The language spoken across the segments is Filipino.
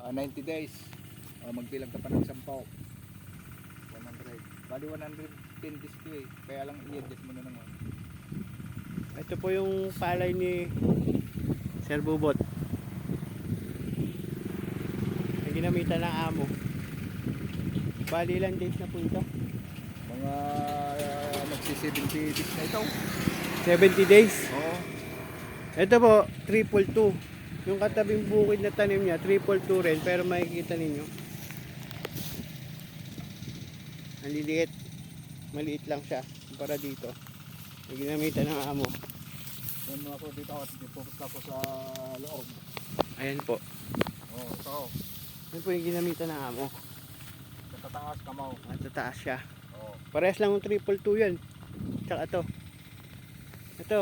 90 days. Magbilang ka pa ng 10. 100. Bali 110 days to eh. Kaya lang i-adjust mo na naman. Ito po yung palay ni Sir Bubot. Ang ginamitan ng amo. Bali ilang days na po ito? Mga magsi-70 days na ito. 70 days. Oo. Ito po, 322. Yung katabing bukid na tanim niya, 322 rin. Pero makikita ninyo, ang liliit. Maliit lang siya. Para dito. Ang ginamitan ng amo. Yan mo ako dito at pupunta ko sa loob. Ayan po. Oo, ito. Yan po yung ginamitan ng amo. Sa tataas kamaw. At tataas siya. Oo. Parehas lang yung 322 yan. Tsaka ito. Ito,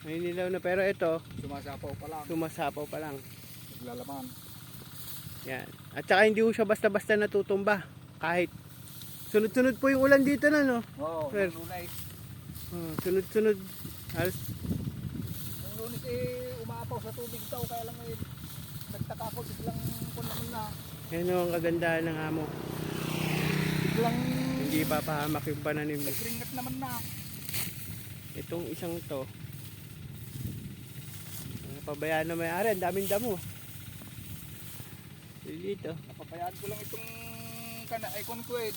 may nilaw na, pero ito, Sumasapaw pa lang. sumasapaw pa lang. Naglalaman. Yan. At saka hindi ko siya basta-basta natutumba. Kahit sunod-sunod po yung ulan dito na, no? Oo, Sir. nung lunes. Sunod-sunod. Halos, Nung lunes umaapaw sa tubig daw. Kaya lang nagtaka ko. Biglang kung naman na. yan o ang kagandahan ng amo. Biglang Hindi papahamak yung pananim. nagringat naman na. Itong isang to, pabayaan na may-ari, ang daming damo. Dito. Napabayaan ko lang itong icon ko eh.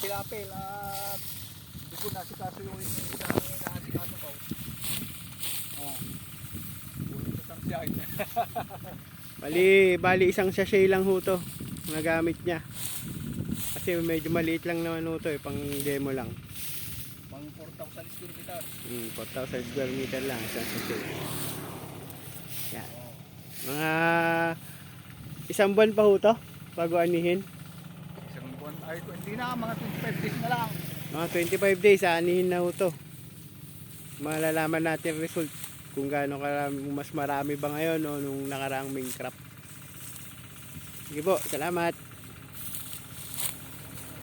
Pilapil at hindi ko nasikaso yung isang inaasikaso ko. Bulit sa tangsiyahin. Bali isang sachet lang ho to nagamit niya. Kasi medyo maliit lang naman ho to eh, pang demo lang. Pang 4,000 square meter. 4,000 square meter lang isang sachet. Yan. Mga isang buwan pa ho to bago anihin. Isang buwan ay hindi na, mga 25 days na lang. Mga 25 days anihin na ho to. Malalaman natin result kung gaano karami, mas marami ba ngayon o nung nakaraang main crop. Sige po, salamat.